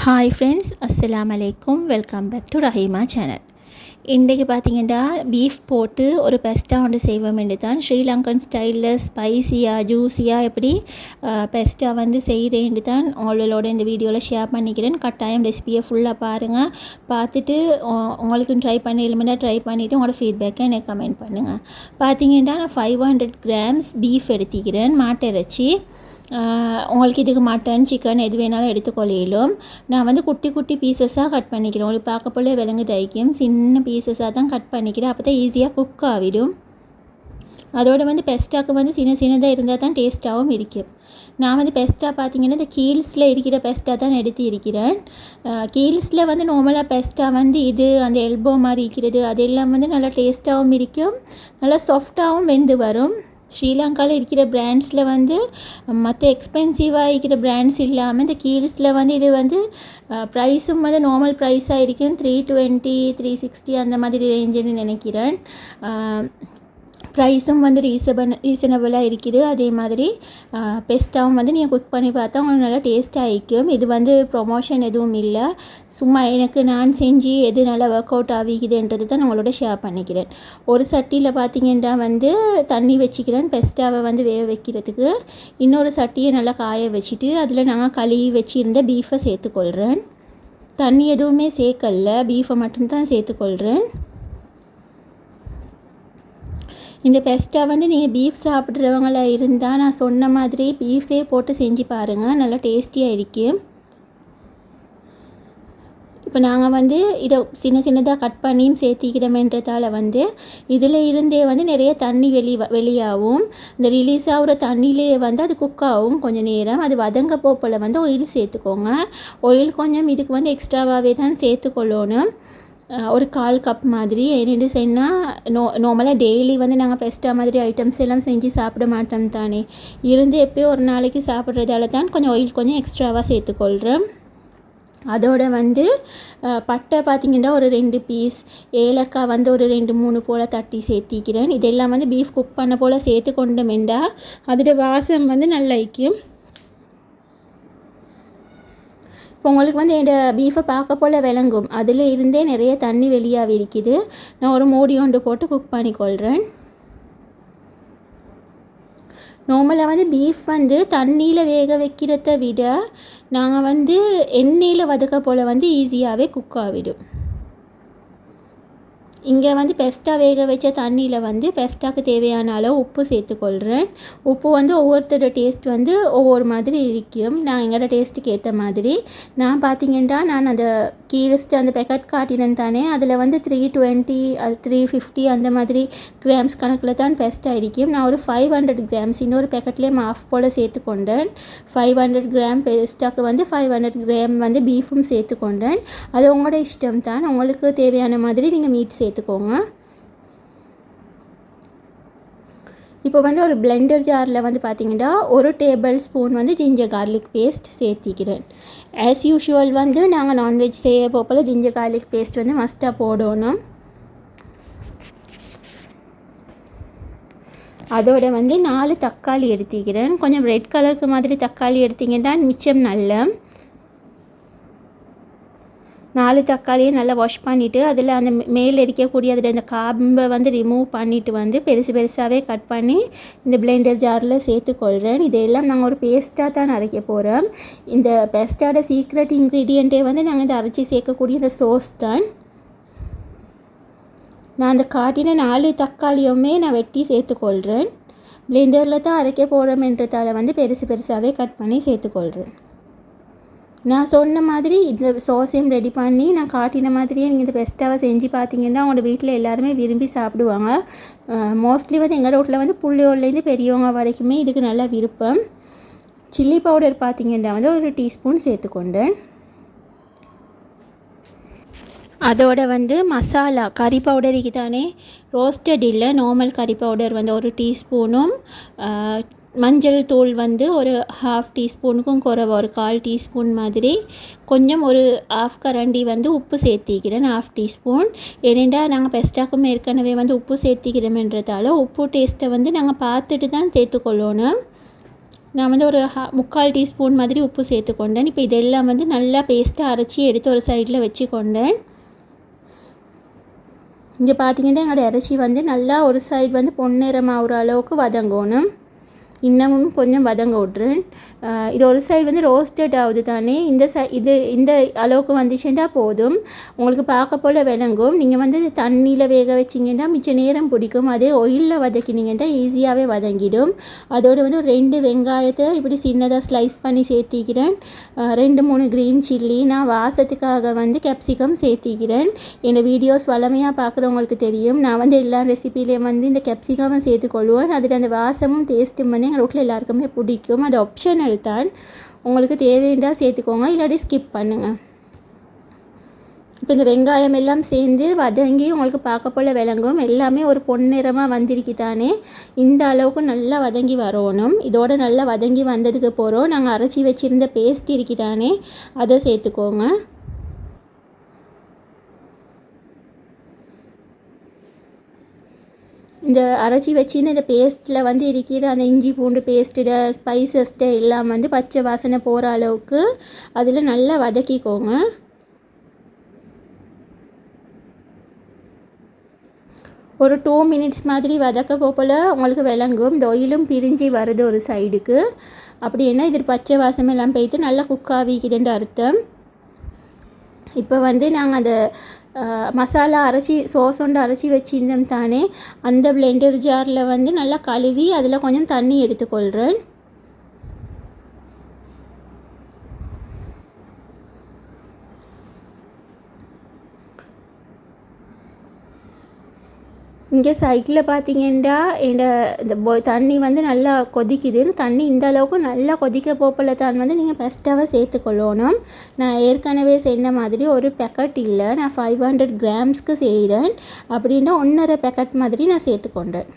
Hi friends, அஸ்ஸலாமு அலைக்கும். Welcome back to Rahima channel. இன்றைக்கு பார்த்தீங்கன்னா பீஃப் போட்டு ஒரு பெஸ்ட்டா ஒன்று செய்வோம் என்று தான். ஸ்ரீலங்கன் ஸ்டைலில் ஸ்பைசியாக ஜூஸியாக எப்படி பெஸ்ட்டா வந்து செய்கிறேன்னு தான் உங்களோட இந்த வீடியோவில் ஷேர் பண்ணிக்கிறேன். கட்டாயம் ரெசிபியை ஃபுல்லாக பாருங்கள். பார்த்துட்டு உங்களுக்கு ட்ரை பண்ணி இல்லைன்னா ட்ரை பண்ணிவிட்டு உங்களோட ஃபீட்பேக்கை எனக்கு கமெண்ட் பண்ணுங்கள். பார்த்தீங்கன்னா நான் 500 grams பீஃப் எடுத்துக்கிறேன், மாட்டை இறைச்சி. உங்களுக்கு இதுக்கு மட்டன் சிக்கன் எது வேணாலும் எடுத்துக்கொள்ளும். நான் வந்து குட்டி குட்டி பீசஸாக கட் பண்ணிக்கிறேன். உங்களுக்கு பார்க்க போல விலங்கு தைக்கும் சின்ன பீசஸாக தான் கட் பண்ணிக்கிறேன். அப்போ தான் ஈஸியாக குக் ஆகிடும். அதோடு வந்து பெஸ்ட்டாக்கு வந்து சின்னதாக இருந்தால் தான் டேஸ்ட்டாகவும் இருக்கும். நான் வந்து பெஸ்ட்டாக பார்த்தீங்கன்னா இந்த கீல்ஸில் இருக்கிற பெஸ்ட்டாக தான் எடுத்து இருக்கிறேன். கீல்ஸில் வந்து நார்மலாக பெஸ்ட்டாக வந்து இது அந்த எல்போ மாதிரி இருக்கிறது அதெல்லாம் வந்து நல்லா டேஸ்ட்டாகவும் இருக்கும், நல்லா சாஃப்டாகவும் வெந்து வரும். ஸ்ரீலங்காவில் இருக்கிற பிராண்ட்ஸில் வந்து மற்ற எக்ஸ்பென்சிவாக இருக்கிற பிராண்ட்ஸ் இல்லாமல் இந்த கீல்ஸில் வந்து இது வந்து ப்ரைஸும் வந்து நார்மல் ப்ரைஸாக இருக்கும். 320 360 அந்த மாதிரி ரேஞ்சுன்னு நினைக்கிறேன். ப்ரைஸும் வந்து ரீசனபிளாக இருக்குது. அதே மாதிரி பெஸ்ட்டாகவும் வந்து நீங்கள் குக் பண்ணி பார்த்தா உங்களுக்கு நல்லா டேஸ்ட்டாக இருக்கும். இது வந்து ப்ரொமோஷன் எதுவும் இல்லை, சும்மா எனக்கு நான் செஞ்சு எது நல்லா ஒர்க் அவுட் ஆகிக்குதுன்றது தான் நான் உங்களோட ஷேர் பண்ணிக்கிறேன். ஒரு சட்டியில் பார்த்தீங்கன்னா வந்து தண்ணி வச்சுக்கிறேன் பெஸ்ட்டாவை வந்து வேக வைக்கிறதுக்கு. இன்னொரு சட்டியை நல்லா காய வச்சுட்டு அதில் நான் கழுவி வச்சுருந்த பீஃபை சேர்த்துக்கொள்கிறேன். தண்ணி எதுவுமே சேர்க்கல, பீஃபை மட்டும்தான் சேர்த்துக்கொள்கிறேன். இந்த பெஸ்ட்டா வந்து நீங்கள் பீஃப் சாப்பிட்றவங்களா இருந்தால் நான் சொன்ன மாதிரி பீஃபே போட்டு செஞ்சு பாருங்கள், நல்லா டேஸ்டியாக இருக்கும். இப்போ நாங்கள் வந்து இதை சின்னதாக கட் பண்ணியும் சேர்த்திக்கிறோமேன்றதால வந்து இதில் இருந்தே வந்து நிறைய தண்ணி வெளியாகும். இந்த ரிலீஸ் ஆகிற தண்ணியிலே வந்து அது குக் ஆகும் கொஞ்சம் நேரம். அது வதங்க போல் வந்து ஆயில் சேர்த்துக்கோங்க. ஆயில் கொஞ்சம் இதுக்கு வந்து எக்ஸ்ட்ராவாகவே தான் சேர்த்துக்கொள்ளணும், ஒரு 1/4 கப் மாதிரி. என்னென்னு சொன்னால் நார்மலாக டெய்லி வந்து நாங்கள் பெஸ்ட்டா மாதிரி ஐட்டம்ஸ் எல்லாம் செஞ்சு சாப்பிட மாட்டோம் தானே, இருந்து எப்போயோ ஒரு நாளைக்கு சாப்பிட்றதால தான் கொஞ்சம் ஆயில் கொஞ்சம் எக்ஸ்ட்ராவாக சேர்த்துக்கொள்கிறேன். அதோட வந்து பட்டை பார்த்திங்கன்னா ஒரு 2 பீஸ், ஏலக்காய் வந்து ஒரு 2-3 போல் தட்டி சேர்த்திக்கிறேன். இதெல்லாம் வந்து பீஃப் குக் பண்ண போல் சேர்த்து கொண்டோமெண்டா அதோட வாசம் வந்து நல்லா இருக்கும். இப்போ உங்களுக்கு வந்து இந்த பீஃபை பார்க்க போல் விளங்கும், அதில் இருந்தே நிறைய தண்ணி வெளியாக இருக்குது. நான் ஒரு மூடி ஒன்று போட்டு குக் பண்ணிக்கொள்கிறேன். நார்மலாக வந்து பீஃப் வந்து தண்ணியில் வேக வைக்கிறத விட நாங்கள் வந்து எண்ணெயில் வதக்க போல் வந்து ஈஸியாகவே குக் ஆகிடும். இங்கே வந்து பெஸ்ட்டா வேக வச்ச தண்ணியில் வந்து பெஸ்ட்டாக்கு தேவையான அளவு உப்பு சேர்த்துக்கொள்கிறேன். உப்பு வந்து ஒவ்வொருத்தரோட டேஸ்ட் வந்து ஒவ்வொரு மாதிரி இருக்கும். நான் எங்களோட டேஸ்ட்டுக்கு ஏற்ற மாதிரி நான் பார்த்திங்கன்னா நான் அந்த கீழஸ்ட்டு அந்த பேக்கெட் காட்டினேன் தானே, அதில் வந்து 320 350 அந்த மாதிரி கிராம்ஸ் கணக்கில் தான் பெஸ்ட்டாக இருக்கும். நான் ஒரு 500 grams இன்னொரு பேக்கெட்லேயே மாஃப் போல் சேர்த்துக்கொண்டேன். 500 gram பெஸ்ட்டாக்கு வந்து 500 gram வந்து பீஃபும் சேர்த்துக்கொண்டேன். அது உங்களோட இஷ்டம் தான், உங்களுக்கு தேவையான மாதிரி நீங்கள் மீட் சேர்த்துக்கோங்க. இப்போ வந்து ஒரு பிளெண்டர் ஜாரில் வந்து பார்த்திங்கன்னா 1 டேபிள் ஸ்பூன் வந்து ஜிஞ்சர் கார்லிக் பேஸ்ட் சேர்த்திக்கிறேன். ஆஸ் யூஷுவல் வந்து நாங்கள் நான்வெஜ் செய்ய போல் ஜிஞ்சர் கார்லிக் பேஸ்ட் வந்து மஸ்ட்டாக போடணும். அதோட வந்து 4 தக்காளி எடுத்துக்கிறேன். கொஞ்சம் ரெட் கலருக்கு மாதிரி தக்காளி எடுத்திங்கன்னா மிச்சம் நல்ல. 4 தக்காளியை நல்லா வாஷ் பண்ணிவிட்டு அதில் அந்த மேலே இருக்கக்கூடிய அதில் இந்த காம்பை வந்து ரிமூவ் பண்ணிவிட்டு வந்து பெருசாகவே கட் பண்ணி இந்த பிளெண்டர் ஜாரில் சேர்த்துக்கொள்கிறேன். இதெல்லாம் நாங்கள் ஒரு பேஸ்ட்டாக தான் அரைக்க போகிறோம். இந்த பெஸ்ட்டோட சீக்ரெட் இன்க்ரீடியண்ட்டே வந்து நாங்கள் இந்த அரைச்சி சேர்க்கக்கூடிய இந்த சோஸ் தான். நான் அந்த காட்டின 4 தக்காளியுமே நான் வெட்டி சேர்த்துக்கொள்கிறேன். பிளெண்டரில் தான் அரைக்க போகிறோம்ன்றதால வந்து பெருசாகவே கட் பண்ணி சேர்த்துக்கொள்கிறேன். நான் சொன்ன மாதிரி இந்த சோஸையும் ரெடி பண்ணி நான் காட்டின மாதிரியே நீங்கள் இந்த பெஸ்ட்டாக செஞ்சு பார்த்தீங்கன்னா உங்களோட வீட்டில் எல்லாருமே விரும்பி சாப்பிடுவாங்க. மோஸ்ட்லி வந்து எங்கள் வீட்டில் வந்து புள்ளியோலேருந்து பெரியவங்க வரைக்குமே இதுக்கு நல்லா விருப்பம். சில்லி பவுடர் பார்த்திங்கன்னா வந்து ஒரு டீஸ்பூன் சேர்த்துக்கொண்டேன். அதோட வந்து மசாலா கறி பவுடருக்கு தானே, ரோஸ்டட் இல்லை நார்மல் கறி பவுடர் வந்து ஒரு டீஸ்பூனும், மஞ்சள் தூள் வந்து ஒரு 1/2 டீஸ்பூனுக்கும் குறைவா ஒரு 1/4 டீஸ்பூன் மாதிரி, கொஞ்சம் ஒரு 1/2 கரண்டி வந்து உப்பு சேர்த்திக்கிறேன், 1/2 டீஸ்பூன். ஏனெண்டா நாங்கள் பெஸ்ட்டாக்கும் ஏற்கனவே வந்து உப்பு சேர்த்திக்கிறோம்ன்றதால உப்பு டேஸ்ட்டை வந்து நாங்கள் பார்த்துட்டு தான் சேர்த்துக்கொள்ளணும். நான் வந்து ஒரு 3/4 டீஸ்பூன் மாதிரி உப்பு சேர்த்துக்கொண்டேன். இப்போ இதெல்லாம் வந்து நல்லா பேஸ்ட்டாக அரைச்சி எடுத்து ஒரு சைடில் வச்சுக்கொண்டேன். இங்கே பார்த்திங்கன்னா என்னோடய இறைச்சி வந்து நல்லா ஒரு சைடு வந்து பொன்னிறமாகிற அளவுக்கு வதங்கணும். இன்னமும் கொஞ்சம் வதங்க விட்றேன். இது ஒரு சைடு வந்து ரோஸ்டட் ஆகுது தானே, இந்த அளவுக்கு வந்துச்சுன்னா போதும். உங்களுக்கு பார்க்க போல் விளங்கும். நீங்கள் வந்து தண்ணியில் வேக வச்சிங்கன்னா மிச்ச நேரம் பிடிக்கும். அதே ஆயிலில் வதக்கினீங்கன்னா ஈஸியாகவே வதங்கிடும். அதோடு வந்து 2 வெங்காயத்தை இப்படி சின்னதாக ஸ்லைஸ் பண்ணி சேர்த்திக்கிறேன். 2-3 க்ரீன் சில்லி, நான் வாசத்துக்காக வந்து கேப்சிகம் சேர்த்திக்கிறேன். என்னோடய வீடியோஸ் வளமையாக பார்க்குறவங்களுக்கு தெரியும், நான் வந்து எல்லா ரெசிபிலையும் வந்து இந்த கேப்சிகம் சேர்த்துக்கொள்வேன். அதில் அந்த வாசமும் டேஸ்ட்டும் வந்து எங்கள் வீட்டில் எல்லாருக்குமே பிடிக்கும். அது ஆப்ஷனல் தான், உங்களுக்கு தேவையா சேர்த்துக்கோங்க, இல்லாட்டி ஸ்கிப் பண்ணுங்கள். இப்போ இந்த வெங்காயம் எல்லாம் சேர்ந்து வதங்கி உங்களுக்கு பார்க்க போல் விளங்கும். எல்லாமே ஒரு பொன்னிறமாக வந்திருக்குதானே, இந்த அளவுக்கு நல்லா வதங்கி வரணும். இதோடு நல்லா வதங்கி வந்ததுக்கு போகிறோம் நாங்கள் அரைச்சி வச்சுருந்த பேஸ்ட் இருக்குதானே, அதை சேர்த்துக்கோங்க. இந்த அரைச்சி வச்சின்னு இந்த பேஸ்ட்டில் வந்து இருக்கிற அந்த இஞ்சி பூண்டு பேஸ்ட்டு ஸ்பைசஸ்ட்டு எல்லாம் வந்து பச்சை வாசனை போகிற அளவுக்கு அதில் நல்லா வதக்கிக்கோங்க. ஒரு 2 மினிட்ஸ் மாதிரி வதக்க போல் உங்களுக்கு விளங்கும். இந்த ஆயிலும் பிரிஞ்சு வருது ஒரு சைடுக்கு. அப்படி என்ன இது பச்சை வாசனை எல்லாம் போய்த்து நல்லா குக் ஆகிக்குதுன்ற அர்த்தம். இப்போ வந்து நாங்கள் அந்த மசாலா சோஸ் ஒன்று அரைச்சி வச்சிருந்தோம் தானே, அந்த பிளெண்டர் ஜாரில் வந்து நல்லா கழுவி அதில் கொஞ்சம் தண்ணி எடுத்துக்கொள்கிறேன். இங்கே சைட்டில் பார்த்தீங்கன்னா இந்த தண்ணி வந்து நல்லா கொதிக்குது. தண்ணி இந்த அளவுக்கு நல்லா கொதிக்க போப்பில் தான் வந்து நீங்கள் பெஸ்ட்டாக சேர்த்துக்கொள்ளணும். நான் ஏற்கனவே சொன்ன மாதிரி ஒரு பேக்கெட் இல்லை, நான் 500 கிராம்ஸ்க்கு செய்கிறேன். அப்படின்னா 1.5 பேக்கெட் மாதிரி நான் சேர்த்துக்கொண்டேன்.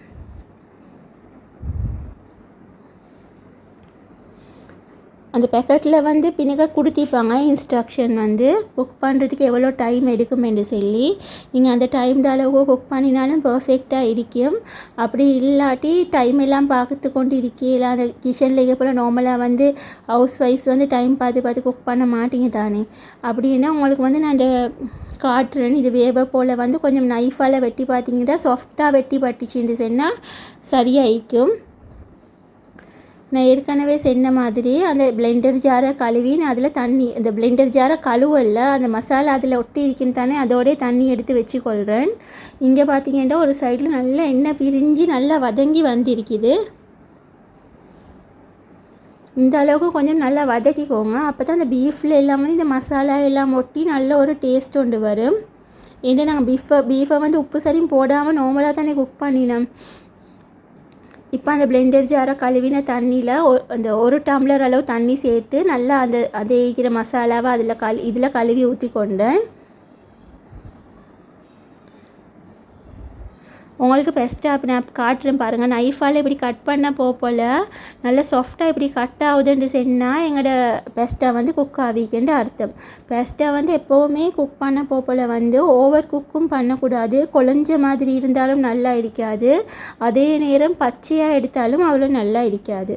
அந்த பேக்கெட்டில் வந்து பின்னுக்க கொடுத்திருப்பாங்க இன்ஸ்ட்ரக்ஷன் வந்து குக் பண்ணுறதுக்கு எவ்வளோ டைம் எடுக்கும் என்று சொல்லி. நீங்கள் அந்த டைம் அளவு குக் பண்ணினாலும் பர்ஃபெக்டாக இருக்கும். அப்படி இல்லாட்டி டைம் எல்லாம் பார்த்து கொண்டு இருக்கீங்களா, அந்த கிச்சனில் போல் நார்மலாக வந்து ஹவுஸ் ஒய்ஃப்ஸ் வந்து டைம் பார்த்து குக் பண்ண மாட்டீங்க தானே. அப்படின்னா உங்களுக்கு வந்து நான் அந்த காட்டுறேன். இது வேவ போல் வந்து கொஞ்சம் நைஃபால் வெட்டி பார்த்தீங்கன்னா சாஃப்டாக வெட்டி பட்டுச்சுன்னு சொன்னால் சரியாயிக்கும். நான் ஏற்கனவே சொன்ன மாதிரி அந்த பிளெண்டர் ஜாரை கழுவி நான் அதில் தண்ணி, இந்த பிளெண்டர் ஜாரை கழுவல்ல, அந்த மசாலா அதில் ஒட்டி இருக்குன்னு தானே, அதோடய தண்ணி எடுத்து வச்சுக்கொள்கிறேன். இங்கே பார்த்தீங்கன்னா ஒரு சைடில் நல்லா எண்ணெய் பிரிஞ்சு நல்லா வதங்கி வந்திருக்குது. இந்த அளவுக்கு கொஞ்சம் நல்லா வதக்கிக்கோங்க. அப்போ தான் அந்த பீஃபில் எல்லாம் வந்து இந்த மசாலா எல்லாம் ஒட்டி நல்ல ஒரு டேஸ்ட் ஒன்று வரும். ஏன்னா நாங்கள் பீஃபை வந்து உப்பு சரியும் போடாமல் நார்மலாக தானே குக் பண்ணினோம். இப்போ அந்த பிளெண்டர் ஜாரை கழுவின தண்ணியில் அந்த 1 டம்ளர் அளவு தண்ணி சேர்த்து நல்லா அந்த இருக்கிற மசாலாவை இதில் கழுவி ஊற்றி கொண்டேன். உங்களுக்கு பெஸ்ட்டாக அப்போ நான் காட்டுறேன் பாருங்கள். நைஃபால் இப்படி கட் பண்ண போல் நல்லா சாஃப்டாக இப்படி கட் ஆகுதுன்னு சொன்னால் எங்களோட பெஸ்ட்டாக வந்து குக் ஆகிக்குன்னு அர்த்தம். பெஸ்ட்டாக வந்து எப்போவுமே குக் பண்ண போல் வந்து ஓவர் குக்கும் பண்ணக்கூடாது. குழஞ்ச மாதிரி இருந்தாலும் நல்லா இருக்காது, அதே நேரம் பச்சையாக எடுத்தாலும் அவ்வளோ நல்லா இருக்காது.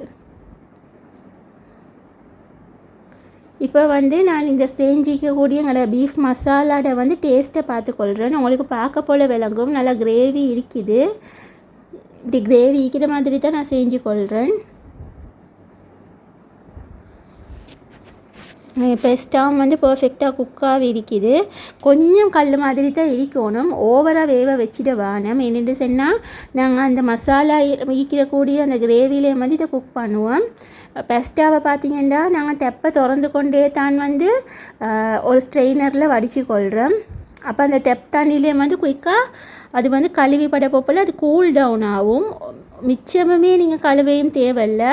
இப்போ வந்து நான் இந்த செஞ்சிக்கக்கூடிய எங்களோட பீஃப் மசாலாவோட வந்து டேஸ்ட்டை பார்த்துக்கொள்கிறேன். உங்களுக்கு பார்க்க போல் விளங்கும். நல்லா கிரேவி இருக்குது. இப்படி கிரேவி இருக்கிற மாதிரி தான் நான் செஞ்சுக்கொள்கிறேன். பெஸ்ட்டாக வந்து பர்ஃபெக்டாக குக்காக இருக்குது. கொஞ்சம் கல் மாதிரி தான் இருக்கணும், ஓவராக வேக வச்சுட வேணும். என்னென்னு சொன்னால் நாங்கள் அந்த மசாலா ஈக்கிறக்கூடிய அந்த கிரேவிலே வந்து இதை குக் பண்ணுவோம். பெஸ்ட்டாவை பார்த்திங்கன்னா நாங்கள் டெப்பை திறந்து கொண்டே தான் வந்து ஒரு ஸ்ட்ரெயினரில் வடித்து கொள்கிறோம். அப்போ அந்த டெப் தண்ணியிலே வந்து குயிக்காக அது வந்து கழுவி பட போல் அது கூல் டவுன் ஆகும். மிச்சமுமே நீங்கள் கழுவையும் தேவையில்லை.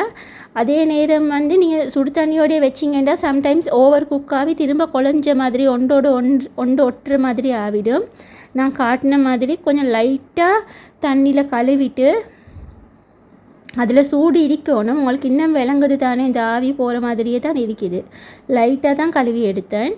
அதே நேரம் வந்து நீங்கள் சுடு தண்ணியோடய வச்சிங்கன்னா சம்டைம்ஸ் ஓவர் குக் ஆகி திரும்ப குழஞ்ச மாதிரி ஒன்று ஒட்டுற மாதிரி ஆகிடும். நான் காட்டின மாதிரி கொஞ்சம் லைட்டாக தண்ணியில் கழுவிட்டு அதில் சூடு இருக்கணும். உங்களுக்கு இன்னும் விளங்குது தானே, இந்த ஆவி போகிற மாதிரியே தான் இருக்குது. லைட்டாக தான் கழுவி எடுத்தேன்.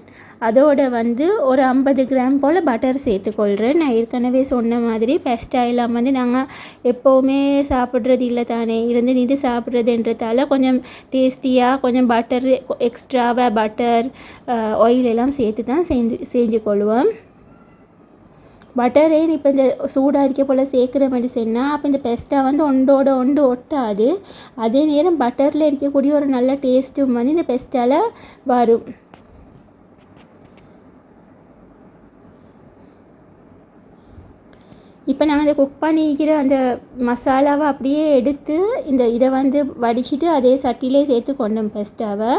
அதோடு வந்து ஒரு 50 கிராம் போல் பட்டர் சேர்த்துக்கொள்கிறேன். நான் ஏற்கனவே சொன்ன மாதிரி பெஸ்டா எல்லாம் வந்து நாங்கள் எப்போவுமே சாப்பிட்றது இல்லை தானே, இருந்து நின்று சாப்பிட்றதுன்றதால கொஞ்சம் டேஸ்டியாக கொஞ்சம் பட்டர் எக்ஸ்ட்ராவாக பட்டர் ஆயில் எல்லாம் சேர்த்து தான் செஞ்சு கொள்வோம். பட்டரே இப்போ இந்த சூடாக இருக்க போல் சேர்க்குற மாதிரி சொன்னால் அப்போ இந்த பெஸ்டா வந்து ஒன்று ஒட்டாது. அதே நேரம் பட்டரில் இருக்கக்கூடிய ஒரு நல்ல டேஸ்ட்டும் வந்து இந்த பெஸ்டாவில் வரும். இப்போ நாங்கள் அதை குக் பண்ணிக்கிற அந்த மசாலாவை அப்படியே எடுத்து இதை வந்து வடிச்சிட்டு அதே சட்டிலே சேர்த்து கொண்டோம் பெஸ்டாவை.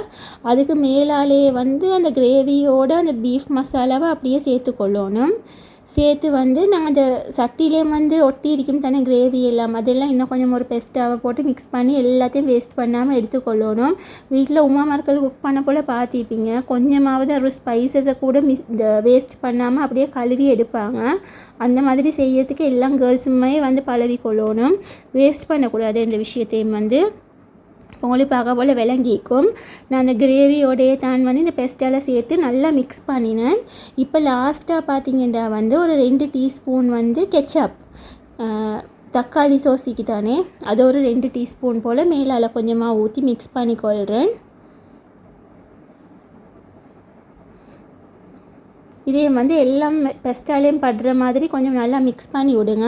அதுக்கு மேலாலே வந்து அந்த கிரேவியோடு அந்த பீஃப் மசாலாவை அப்படியே சேர்த்து கொள்ளணும். சேர்த்து வந்து நாங்கள் அந்த சட்டிலே வந்து ஒட்டி இருக்கும் தானே கிரேவி எல்லாம், அதெல்லாம் இன்னும் கொஞ்சம் ஒரு பெஸ்ட்டாவை போட்டு மிக்ஸ் பண்ணி எல்லாத்தையும் வேஸ்ட் பண்ணாமல் எடுத்துக்கொள்ளணும். வீட்டில் உமாமார்கள் குக் பண்ண போல் பார்த்திருப்பீங்க, கொஞ்சமாவது ஒரு ஸ்பைசஸை கூட இந்த வேஸ்ட் பண்ணாமல் அப்படியே கழுவி எடுப்பாங்க. அந்த மாதிரி செய்யறதுக்கு எல்லாம் கேர்ள்ஸுமே வந்து பழகிக்கொள்ளணும். வேஸ்ட் பண்ணக்கூடாது இந்த விஷயத்தையும் வந்து. உங்களுக்கு பார்க்க போல் விளங்கிக்கும். நான் அந்த கிரேவியோடையே தான் வந்து இந்த பெஸ்டாவில் சேர்த்து நல்லா மிக்ஸ் பண்ணினேன். இப்போ லாஸ்ட்டாக பார்த்தீங்கன்னா வந்து ஒரு 2 டீஸ்பூன் வந்து கெச்சப், தக்காளி சோசிக்கு தானே, அது ஒரு 2 டீஸ்பூன் போல் மேலால் கொஞ்சமாக ஊற்றி மிக்ஸ் பண்ணிக்கொள்கிறேன். இதே வந்து எல்லாம் பெஸ்டாலையும் படுற மாதிரி கொஞ்சம் நல்லா மிக்ஸ் பண்ணி விடுங்க.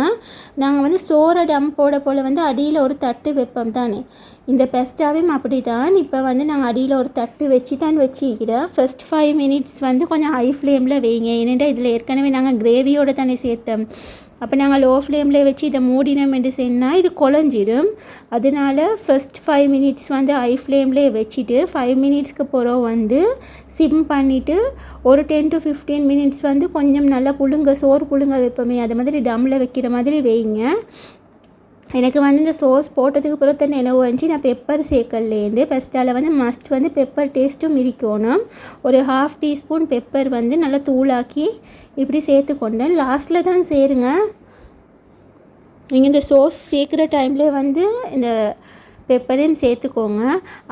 நாங்கள் வந்து சோறை டம்போட போல் வந்து அடியில் ஒரு தட்டு வைப்போம் தானே, இந்த பெஸ்டாவையும் அப்படி தான். இப்போ வந்து நாங்கள் அடியில் ஒரு தட்டு வச்சு தான் வச்சுக்கிறேன். ஃபர்ஸ்ட் 5 மினிட்ஸ் வந்து கொஞ்சம் ஹை ஃப்ளேமில் வைங்க. ஏன்னா இதில் ஏற்கனவே நாங்கள் கிரேவியோடு தானே சேர்த்தோம். அப்போ நாங்கள் லோ ஃப்ளேமில் வச்சு இதை மூடினோம் என்று சொன்னால் இது குழஞ்சிடும். அதனால் ஃபர்ஸ்ட் 5 மினிட்ஸ் வந்து ஹை ஃப்ளேம்லேயே வச்சுட்டு 5 மினிட்ஸ்க்கு பிறகு வந்து சிம் பண்ணிவிட்டு ஒரு 10 to 15 மினிட்ஸ் வந்து கொஞ்சம் நல்லா சோறு புழுங்க வைப்போமே, அது மாதிரி டம்மில் வைக்கிற மாதிரி வைங்க. எனக்கு வந்து இந்த சோஸ் போட்டதுக்கு பிறகு தான் நினைவு வந்துச்சு நான் பெப்பர் சேர்க்கலேருந்து. பெஸ்டாவில் வந்து மஸ்ட் வந்து பெப்பர் டேஸ்ட்டும் இருக்கணும். ஒரு 1/2 டீஸ்பூன் பெப்பர் வந்து நல்லா தூளாக்கி இப்படி சேர்த்து கொண்டேன். லாஸ்ட்டில் தான் சேருங்க. நீங்கள் இந்த சோஸ் சேர்க்குற டைம்லேயே வந்து இந்த பெப்பரையும் சேர்த்துக்கோங்க.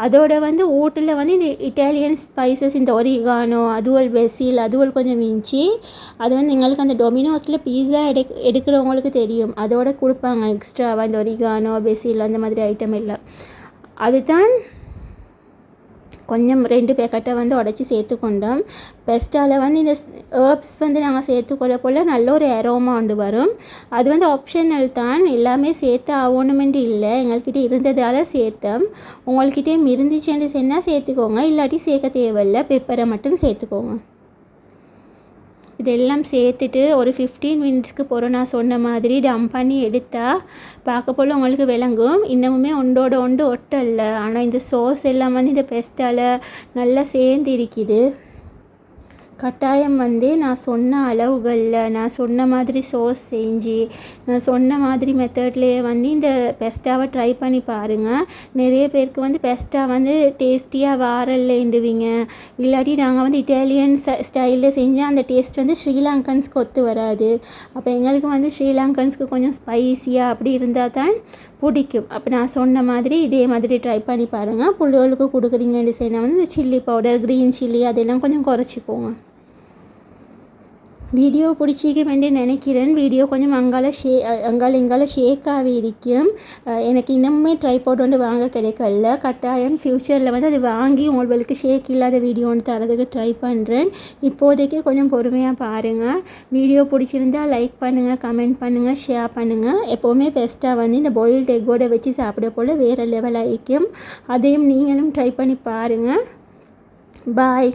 அதோட வந்து வீட்டில் வந்து இந்த இட்டாலியன் ஸ்பைசஸ், இந்த ஒரிகானோ, அதுவல் பெசில், அதுவல் கொஞ்சம் இஞ்சி, அது வந்து எங்களுக்கு அந்த டொமினோஸில் பீஸா எடுக்கிறவங்களுக்கு தெரியும், அதோட கொடுப்பாங்க எக்ஸ்ட்ராவாக இந்த ஒரிகானோ, பெசில் அந்த மாதிரி ஐட்டம் எல்லாம். அதுதான் கொஞ்சம் 2 பேக்கெட்டை வந்து உடச்சி சேர்த்துக்கொண்டோம். பெஸ்டாவில் வந்து இந்த ஹர்ப்ஸ் வந்து நாங்கள் சேர்த்துக்கொள்ள போல் நல்ல ஒரு அரோமா கொண்டு வரும். அது வந்து ஆப்ஷனல் தான், எல்லாமே சேர்த்து ஆகணுமென்று இல்லை, எங்கள்கிட்ட இருந்ததால் சேர்த்தோம். உங்கள்கிட்டையும் இருந்துச்சுன்னு சொன்னால் சேர்த்துக்கோங்க, இல்லாட்டி சேர்க்க தேவையில்லை, பெப்பரை மட்டும் சேர்த்துக்கோங்க. இதெல்லாம் சேர்த்துட்டு ஒரு 15 மினிட்ஸ்க்கு போகிறோம். நான் சொன்ன மாதிரி டம் பண்ணி எடுத்தால் பார்க்க போல் உங்களுக்கு விளங்கும். இன்னமுமே ஒன்று ஒட்டலை. ஆனால் இந்த சோஸ் எல்லாம் வந்து இந்த பெஸ்டால் நல்லா சேர்ந்து இருக்குது. கட்டாயம் வந்து நான் சொன்ன அளவுகளில் நான் சொன்ன மாதிரி சோஸ் செஞ்சு நான் சொன்ன மாதிரி மெத்தட்லேயே வந்து இந்த பெஸ்டாவை ட்ரை பண்ணி பாருங்கள். நிறைய பேருக்கு வந்து பெஸ்டா வந்து டேஸ்டியாக வாரல்லேண்டுவீங்க, இல்லாட்டி நாங்கள் வந்து இட்டாலியன் ஸ்டைலில் செஞ்சால் அந்த டேஸ்ட் வந்து ஸ்ரீலங்கன்ஸ்க்கு ஒத்து வராது. அப்போ எங்களுக்கு வந்து ஸ்ரீலங்கன்ஸ்க்கு கொஞ்சம் ஸ்பைஸியாக அப்படி இருந்தால் தான் பிடிக்கும். அப்போ நான் சொன்ன மாதிரி இதே மாதிரி ட்ரை பண்ணி பாருங்கள். பிள்ளைகளுக்கு கொடுக்குறீங்கன்னு சொன்னால் வந்து இந்த சில்லி பவுடர், க்ரீன் சில்லி அதெல்லாம் கொஞ்சம் குறைச்சிக்கோங்க. வீடியோ பிடிச்சிக்க வேண்டிய நினைக்கிறேன். வீடியோ கொஞ்சம் அங்கால ஷேக்காகவே இருக்கும். எனக்கு இன்னுமே ட்ரைபாட் வந்து வாங்க கிடைக்கல. கட்டாயம் ஃப்யூச்சரில் வந்து அது வாங்கி உங்களுக்கு ஷேக் இல்லாத வீடியோ ஒன்று தரதுக்கு ட்ரை பண்ணுறேன். இப்போதைக்கு கொஞ்சம் பொறுமையாக பாருங்கள். வீடியோ பிடிச்சிருந்தால் லைக் பண்ணுங்கள், கமெண்ட் பண்ணுங்கள், ஷேர் பண்ணுங்கள். எப்போவுமே பெஸ்ட்டாக வந்து இந்த பாயில்டு எக்கோட வச்சு சாப்பிட போல் வேறு லெவல் ஆகிக்கும். அதையும் நீங்களும் ட்ரை பண்ணி பாருங்கள். பாய்.